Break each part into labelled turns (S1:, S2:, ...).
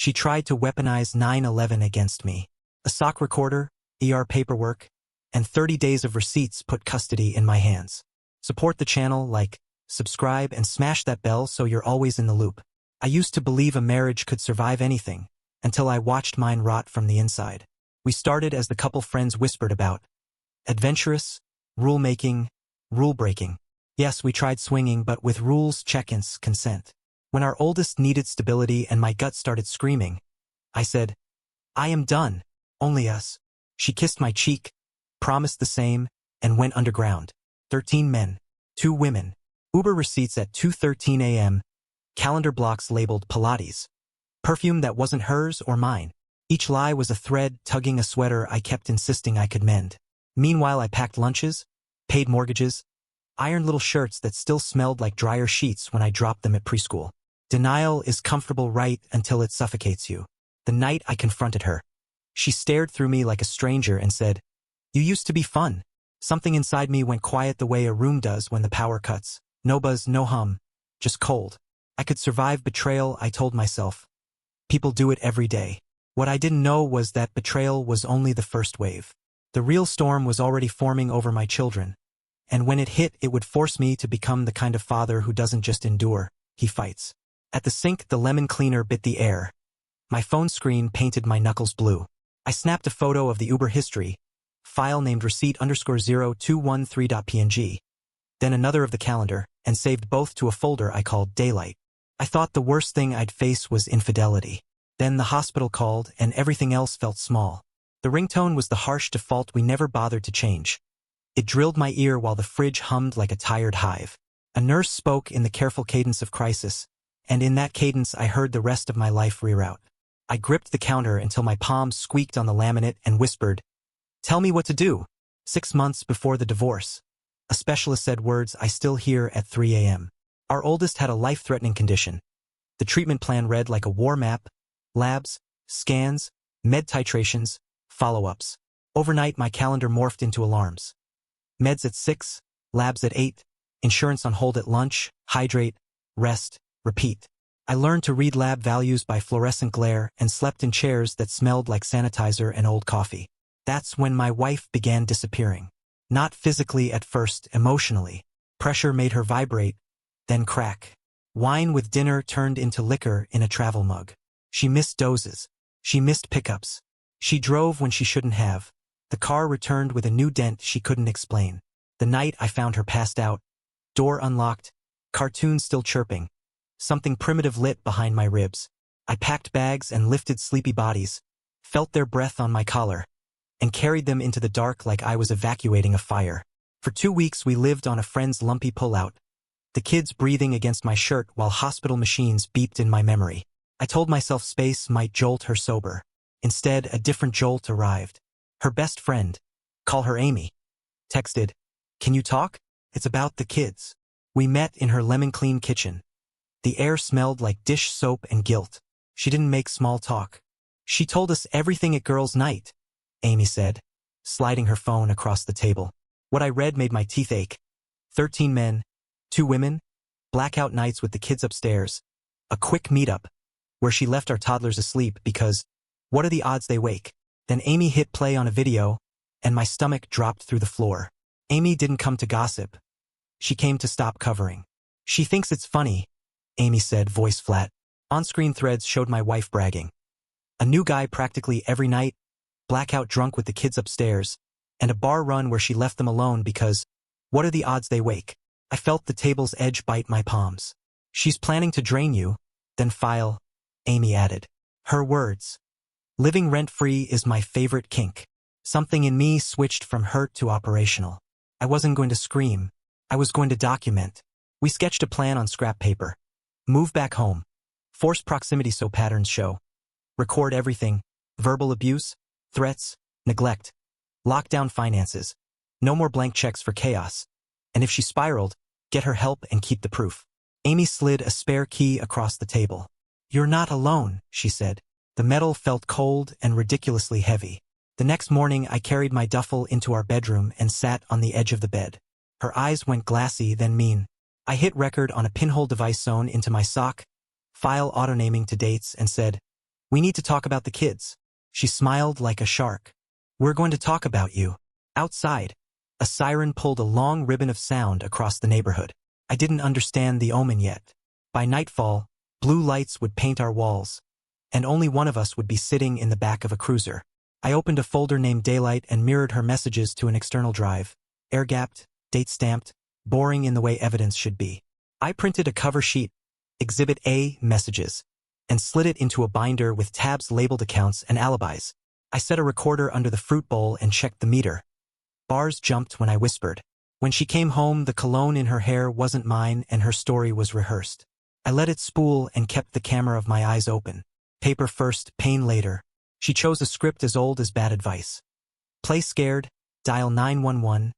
S1: She tried to weaponize 9/11 against me. A sock recorder, ER paperwork, and 30 days of receipts put custody in my hands. Support the channel, like, subscribe, and smash that bell so you're always in the loop. I used to believe a marriage could survive anything, until I watched mine rot from the inside. We started as the couple friends whispered about. Adventurous, rule-making, rule-breaking. Yes, we tried swinging, but with rules, check-ins, consent. When our oldest needed stability and my gut started screaming, I said, I am done, only us. She kissed my cheek, promised the same, and went underground. 13 men, 2 women, Uber receipts at 2:13 a.m., calendar blocks labeled Pilates, perfume that wasn't hers or mine. Each lie was a thread tugging a sweater I kept insisting I could mend. Meanwhile, I packed lunches, paid mortgages, ironed little shirts that still smelled like dryer sheets when I dropped them at preschool. Denial is comfortable right until it suffocates you. The night I confronted her, she stared through me like a stranger and said, You used to be fun. Something inside me went quiet the way a room does when the power cuts. No buzz, no hum, just cold. I could survive betrayal, I told myself. People do it every day. What I didn't know was that betrayal was only the first wave. The real storm was already forming over my children. And when it hit, it would force me to become the kind of father who doesn't just endure, he fights. At the sink, the lemon cleaner bit the air. My phone screen painted my knuckles blue. I snapped a photo of the Uber history, file named receipt_0213.png, then another of the calendar, and saved both to a folder I called Daylight. I thought the worst thing I'd face was infidelity. Then the hospital called, and everything else felt small. The ringtone was the harsh default we never bothered to change. It drilled my ear while the fridge hummed like a tired hive. A nurse spoke in the careful cadence of crisis, and in that cadence I heard the rest of my life reroute. I gripped the counter until my palms squeaked on the laminate and whispered, Tell me what to do. 6 months before the divorce. A specialist said words I still hear at 3 a.m. Our oldest had a life-threatening condition. The treatment plan read like a war map: labs, scans, med titrations, follow-ups. Overnight, my calendar morphed into alarms. Meds at 6, labs at 8, insurance on hold at lunch, hydrate, rest, repeat. I learned to read lab values by fluorescent glare and slept in chairs that smelled like sanitizer and old coffee. That's when my wife began disappearing. Not physically at first, emotionally. Pressure made her vibrate, then crack. Wine with dinner turned into liquor in a travel mug. She missed doses. She missed pickups. She drove when she shouldn't have. The car returned with a new dent she couldn't explain. The night I found her passed out, door unlocked, cartoon still chirping. Something primitive lit behind my ribs. I packed bags and lifted sleepy bodies, felt their breath on my collar, and carried them into the dark like I was evacuating a fire. For 2 weeks we lived on a friend's lumpy pullout, the kids breathing against my shirt while hospital machines beeped in my memory. I told myself space might jolt her sober. Instead, a different jolt arrived. Her best friend, call her Amy, texted, Can you talk? It's about the kids. We met in her lemon-clean kitchen. The air smelled like dish soap and guilt. She didn't make small talk. She told us everything at girls' night, Amy said, sliding her phone across the table. What I read made my teeth ache. 13 men, 2 women, blackout nights with the kids upstairs, a quick meetup, where she left our toddlers asleep because, what are the odds they wake? Then Amy hit play on a video, and my stomach dropped through the floor. Amy didn't come to gossip. She came to stop covering. She thinks it's funny, Amy said, voice flat. On-screen threads showed my wife bragging. A new guy practically every night, blackout drunk with the kids upstairs, and a bar run where she left them alone because, what are the odds they wake? I felt the table's edge bite my palms. She's planning to drain you, then file, Amy added. Her words. Living rent-free is my favorite kink. Something in me switched from hurt to operational. I wasn't going to scream. I was going to document. We sketched a plan on scrap paper. Move back home. Force proximity so patterns show. Record everything. Verbal abuse, threats, neglect. Lock down finances. No more blank checks for chaos. And if she spiraled, get her help and keep the proof. Amy slid a spare key across the table. You're not alone, she said. The metal felt cold and ridiculously heavy. The next morning I carried my duffel into our bedroom and sat on the edge of the bed. Her eyes went glassy, then mean. I hit record on a pinhole device sewn into my sock, file auto-naming to dates, and said, We need to talk about the kids. She smiled like a shark. We're going to talk about you. Outside, a siren pulled a long ribbon of sound across the neighborhood. I didn't understand the omen yet. By nightfall, blue lights would paint our walls, and only one of us would be sitting in the back of a cruiser. I opened a folder named Daylight and mirrored her messages to an external drive. Air-gapped, date-stamped, boring in the way evidence should be. I printed a cover sheet, Exhibit A, Messages, and slid it into a binder with tabs labeled accounts and alibis. I set a recorder under the fruit bowl and checked the meter. Bars jumped when I whispered. When she came home, the cologne in her hair wasn't mine and her story was rehearsed. I let it spool and kept the camera of my eyes open. Paper first, pain later. She chose a script as old as bad advice. Play scared, dial 911,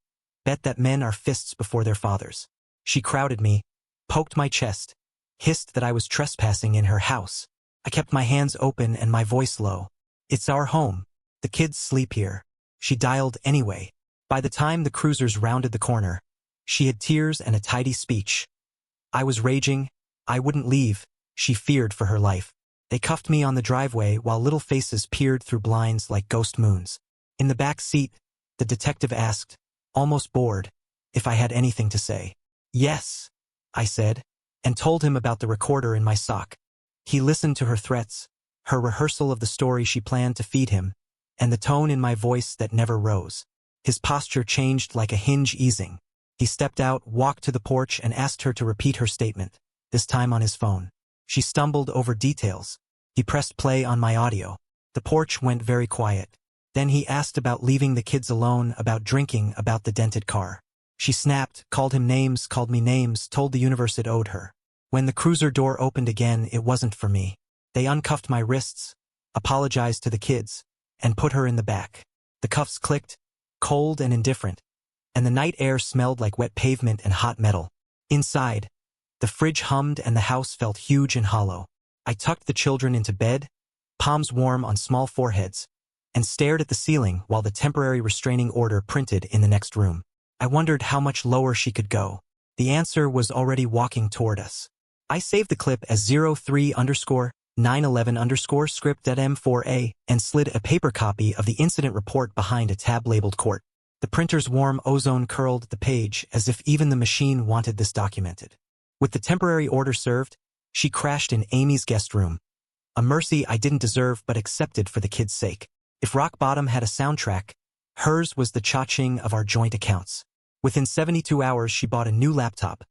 S1: bet that men are fists before their fathers. She crowded me, poked my chest, hissed that I was trespassing in her house. I kept my hands open and my voice low. It's our home. The kids sleep here. She dialed anyway. By the time the cruisers rounded the corner, she had tears and a tidy speech. I was raging. I wouldn't leave. She feared for her life. They cuffed me on the driveway while little faces peered through blinds like ghost moons. In the back seat, the detective asked, almost bored, if I had anything to say. Yes, I said, and told him about the recorder in my sock. He listened to her threats, her rehearsal of the story she planned to feed him, and the tone in my voice that never rose. His posture changed like a hinge easing. He stepped out, walked to the porch, and asked her to repeat her statement, this time on his phone. She stumbled over details. He pressed play on my audio. The porch went very quiet. Then he asked about leaving the kids alone, about drinking, about the dented car. She snapped, called him names, called me names, told the universe it owed her. When the cruiser door opened again, it wasn't for me. They uncuffed my wrists, apologized to the kids, and put her in the back. The cuffs clicked, cold and indifferent, and the night air smelled like wet pavement and hot metal. Inside, the fridge hummed and the house felt huge and hollow. I tucked the children into bed, palms warm on small foreheads, and stared at the ceiling while the temporary restraining order printed in the next room. I wondered how much lower she could go. The answer was already walking toward us. I saved the clip as 03_911_script.m4a and slid a paper copy of the incident report behind a tab labeled court. The printer's warm ozone curled the page as if even the machine wanted this documented. With the temporary order served, she crashed in Amy's guest room. A mercy I didn't deserve but accepted for the kids' sake. If Rock Bottom had a soundtrack, hers was the cha-ching of our joint accounts. Within 72 hours she bought a new laptop,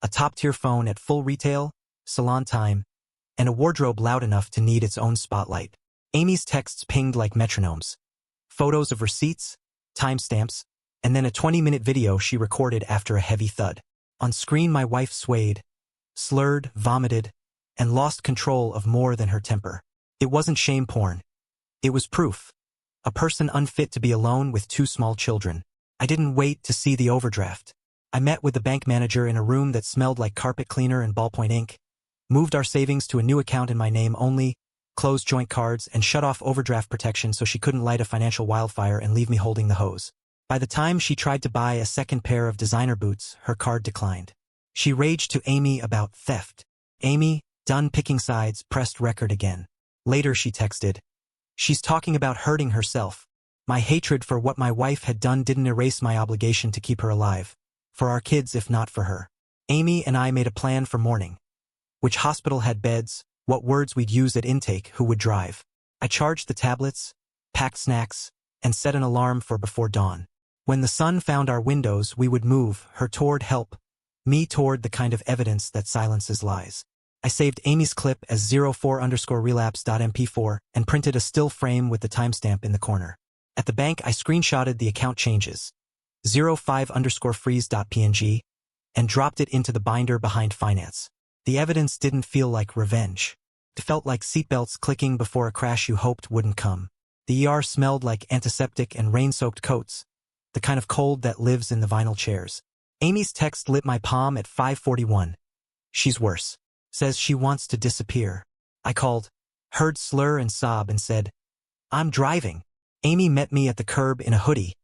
S1: a top-tier phone at full retail, salon time, and a wardrobe loud enough to need its own spotlight. Amy's texts pinged like metronomes. Photos of receipts, timestamps, and then a 20-minute video she recorded after a heavy thud. On screen my wife swayed, slurred, vomited, and lost control of more than her temper. It wasn't shame porn. It was proof. A person unfit to be alone with two small children. I didn't wait to see the overdraft. I met with the bank manager in a room that smelled like carpet cleaner and ballpoint ink, moved our savings to a new account in my name only, closed joint cards, and shut off overdraft protection so she couldn't light a financial wildfire and leave me holding the hose. By the time she tried to buy a second pair of designer boots, her card declined. She raged to Amy about theft. Amy, done picking sides, pressed record again. Later she texted, "She's talking about hurting herself. My hatred for what my wife had done didn't erase my obligation to keep her alive. For our kids, if not for her." Amy and I made a plan for morning. Which hospital had beds, what words we'd use at intake, who would drive. I charged the tablets, packed snacks, and set an alarm for before dawn. When the sun found our windows, we would move, her toward help, me toward the kind of evidence that silences lies. I saved Amy's clip as 04_relapse.mp4 and printed a still frame with the timestamp in the corner. At the bank, I screenshotted the account changes, 05_freeze.png, and dropped it into the binder behind finance. The evidence didn't feel like revenge. It felt like seatbelts clicking before a crash you hoped wouldn't come. The ER smelled like antiseptic and rain-soaked coats, the kind of cold that lives in the vinyl chairs. Amy's text lit my palm at 5:41. She's worse. Says she wants to disappear. I called, heard slur and sob, and said, "I'm driving." Amy met me at the curb in a hoodie,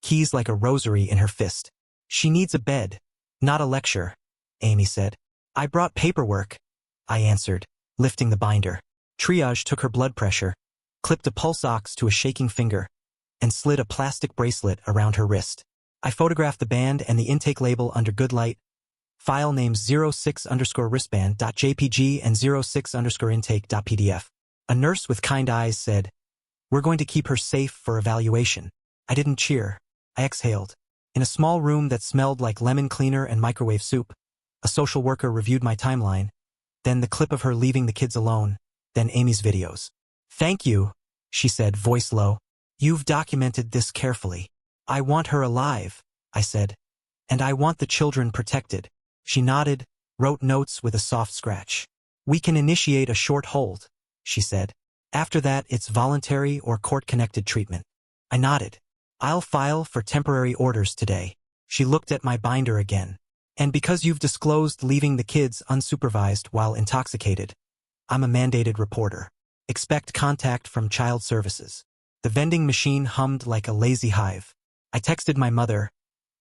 S1: keys like a rosary in her fist. "She needs a bed, not a lecture," Amy said. "I brought paperwork," I answered, lifting the binder. Triage took her blood pressure, clipped a pulse ox to a shaking finger, and slid a plastic bracelet around her wrist. I photographed the band and the intake label under good light, file names 06_wristband.jpg and 06_intake.pdf. A nurse with kind eyes said, "We're going to keep her safe for evaluation." I didn't cheer. I exhaled. In a small room that smelled like lemon cleaner and microwave soup, a social worker reviewed my timeline, then the clip of her leaving the kids alone, then Amy's videos. "Thank you," she said, voice low. "You've documented this carefully." "I want her alive," I said. "And I want the children protected." She nodded, wrote notes with a soft scratch. "We can initiate a short hold," she said. "After that, it's voluntary or court-connected treatment." I nodded. "I'll file for temporary orders today." She looked at my binder again. "And because you've disclosed leaving the kids unsupervised while intoxicated, I'm a mandated reporter. Expect contact from child services." The vending machine hummed like a lazy hive. I texted my mother,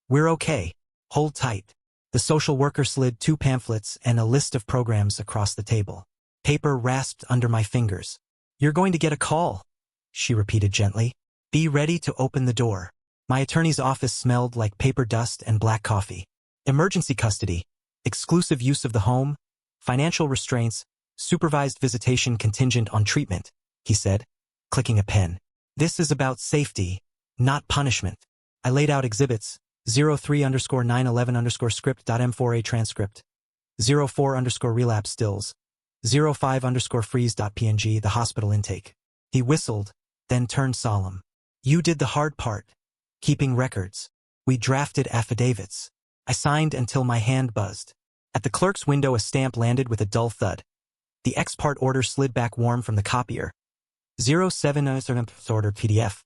S1: "We're okay. Hold tight." The social worker slid 2 pamphlets and a list of programs across the table. Paper rasped under my fingers. "You're going to get a call," she repeated gently. "Be ready to open the door." My attorney's office smelled like paper dust and black coffee. "Emergency custody, exclusive use of the home, financial restraints, supervised visitation contingent on treatment," he said, clicking a pen. "This is about safety, not punishment." I laid out exhibits, 03_911_script.m4a transcript, 04_relapse stills, 05_freeze.png the hospital intake. He whistled, then turned solemn. "You did the hard part, keeping records. We drafted affidavits." I signed until my hand buzzed. At the clerk's window a stamp landed with a dull thud. The ex parte order slid back warm from the copier. 07 order PDF.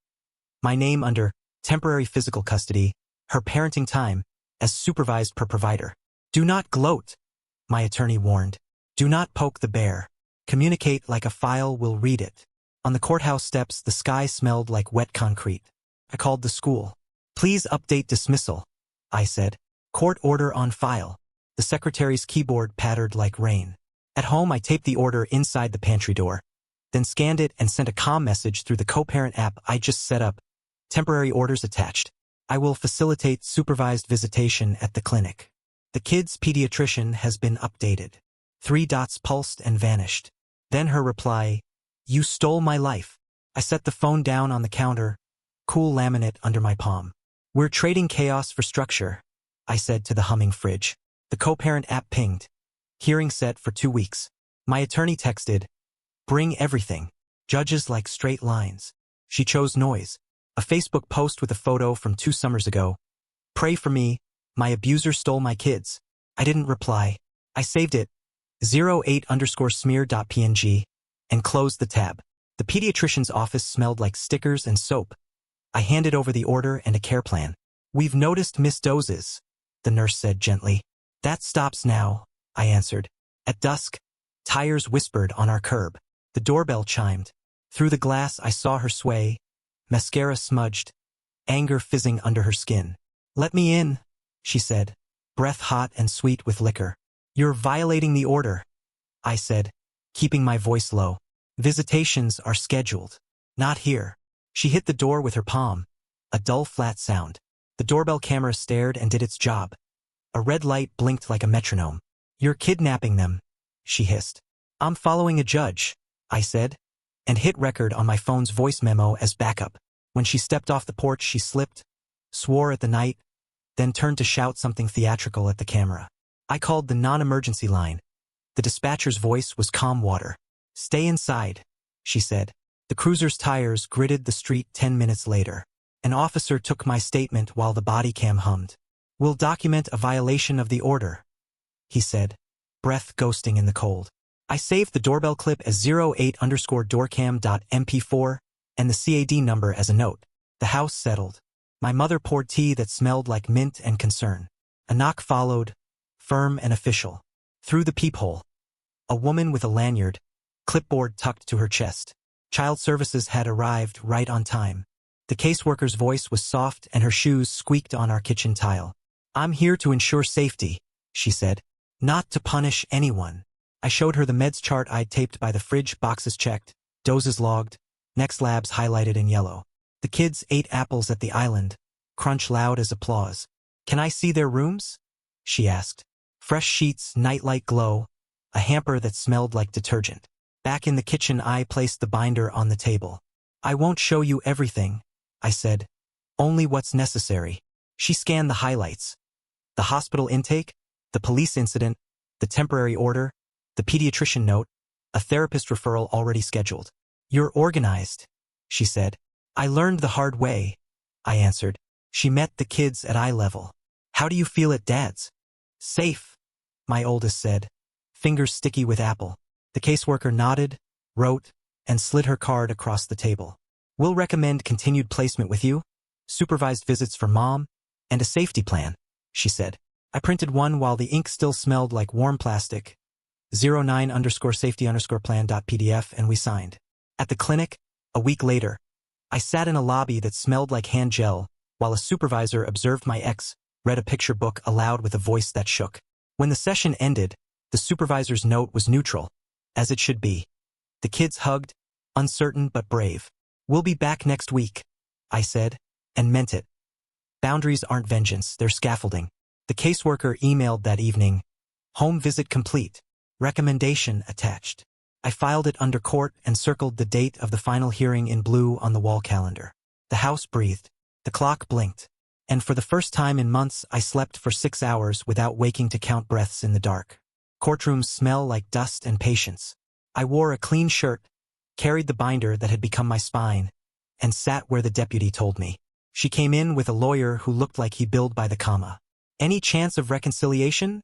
S1: My name under temporary physical custody, her parenting time, as supervised per provider. "Do not gloat," my attorney warned. "Do not poke the bear. Communicate like a file will read it." On the courthouse steps, the sky smelled like wet concrete. I called the school. "Please update dismissal," I said. "Court order on file." The secretary's keyboard pattered like rain. At home, I taped the order inside the pantry door, then scanned it and sent a comm message through the co-parent app I just set up. "Temporary orders attached. I will facilitate supervised visitation at the clinic. The kid's pediatrician has been updated." 3 dots pulsed and vanished. Then her reply, "You stole my life." I set the phone down on the counter, cool laminate under my palm. "We're trading chaos for structure," I said to the humming fridge. The co-parent app pinged. "Hearing set for 2 weeks." My attorney texted, "Bring everything. Judges like straight lines." She chose noise. A Facebook post with a photo from 2 summers ago. "Pray for me. My abuser stole my kids." I didn't reply. I saved it, 08_smear.png, and closed the tab. The pediatrician's office smelled like stickers and soap. I handed over the order and a care plan. "We've noticed missed doses," the nurse said gently. "That stops now," I answered. At dusk, tires whispered on our curb. The doorbell chimed. Through the glass I saw her sway, mascara smudged, anger fizzing under her skin. "Let me in," she said, breath hot and sweet with liquor. "You're violating the order," I said, keeping my voice low. "Visitations are scheduled. Not here." She hit the door with her palm, a dull flat sound. The doorbell camera stared and did its job. A red light blinked like a metronome. "You're kidnapping them," she hissed. "I'm following a judge," I said, and hit record on my phone's voice memo as backup. When she stepped off the porch, she slipped, swore at the night, then turned to shout something theatrical at the camera. I called the non-emergency line. The dispatcher's voice was calm water. "Stay inside," she said. The cruiser's tires gritted the street 10 minutes later. An officer took my statement while the body cam hummed. "We'll document a violation of the order," he said, breath ghosting in the cold. I saved the doorbell clip as 08_doorcam.mp4 and the CAD number as a note. The house settled. My mother poured tea that smelled like mint and concern. A knock followed, firm and official. Through the peephole, a woman with a lanyard, clipboard tucked to her chest. Child services had arrived right on time. The caseworker's voice was soft and her shoes squeaked on our kitchen tile. "I'm here to ensure safety," she said. "Not to punish anyone." I showed her the meds chart I'd taped by the fridge, boxes checked, doses logged, next labs highlighted in yellow. The kids ate apples at the island, crunch loud as applause. Can I see their rooms? She asked. Fresh sheets, nightlight glow, a hamper that smelled like detergent. Back in the kitchen, I placed the binder on the table. I won't show you everything, I said. Only what's necessary. She scanned the highlights. The hospital intake, the police incident, the temporary order, the pediatrician note, a therapist referral already scheduled. You're organized, she said. I learned the hard way, I answered. She met the kids at eye level. How do you feel at Dad's? Safe, my oldest said, fingers sticky with apple. The caseworker nodded, wrote, and slid her card across the table. We'll recommend continued placement with you, supervised visits for Mom, and a safety plan, she said. I printed one while the ink still smelled like warm plastic, 09_safety_plan.pdf, and we signed. At the clinic, a week later, I sat in a lobby that smelled like hand gel while a supervisor observed my ex read a picture book aloud with a voice that shook. When the session ended, the supervisor's note was neutral, as it should be. The kids hugged, uncertain but brave. We'll be back next week, I said, and meant it. Boundaries aren't vengeance, they're scaffolding. The caseworker emailed that evening, home visit complete, recommendation attached. I filed it under court and circled the date of the final hearing in blue on the wall calendar. The house breathed. The clock blinked. And for the first time in months, I slept for 6 hours without waking to count breaths in the dark. Courtrooms smell like dust and patience. I wore a clean shirt, carried the binder that had become my spine, and sat where the deputy told me. She came in with a lawyer who looked like he billed by the comma. Any chance of reconciliation?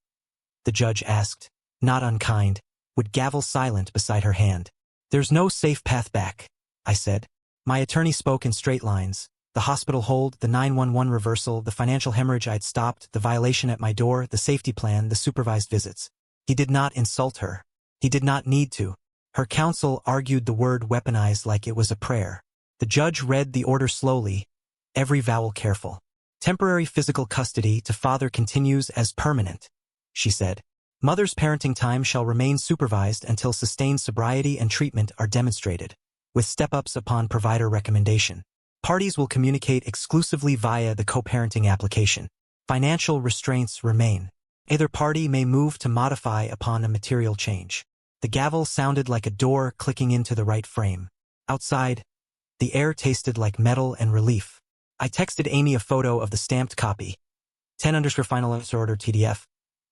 S1: The judge asked, not unkind, with gavel silent beside her hand. There's no safe path back, I said. My attorney spoke in straight lines. The hospital hold, the 911 reversal, the financial hemorrhage I'd stopped, the violation at my door, the safety plan, the supervised visits. He did not insult her. He did not need to. Her counsel argued the word weaponized like it was a prayer. The judge read the order slowly, every vowel careful. Temporary physical custody to father continues as permanent, she said. Mother's parenting time shall remain supervised until sustained sobriety and treatment are demonstrated, with step-ups upon provider recommendation. Parties will communicate exclusively via the co-parenting application. Financial restraints remain. Either party may move to modify upon a material change. The gavel sounded like a door clicking into the right frame. Outside, the air tasted like metal and relief. I texted Amy a photo of the stamped copy, 10_final order TDF,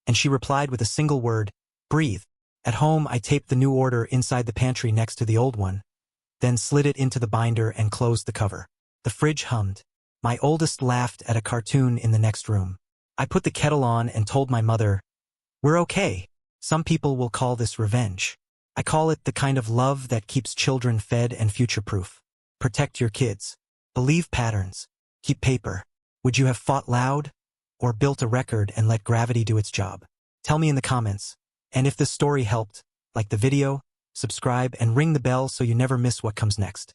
S1: and she replied with a single word, breathe. At home, I taped the new order inside the pantry next to the old one, then slid it into the binder and closed the cover. The fridge hummed. My oldest laughed at a cartoon in the next room. I put the kettle on and told my mother, we're okay. Some people will call this revenge. I call it the kind of love that keeps children fed and future-proof. Protect your kids. Believe patterns. Keep paper. Would you have fought loud or built a record and let gravity do its job? Tell me in the comments. And if this story helped, like the video, subscribe and ring the bell so you never miss what comes next.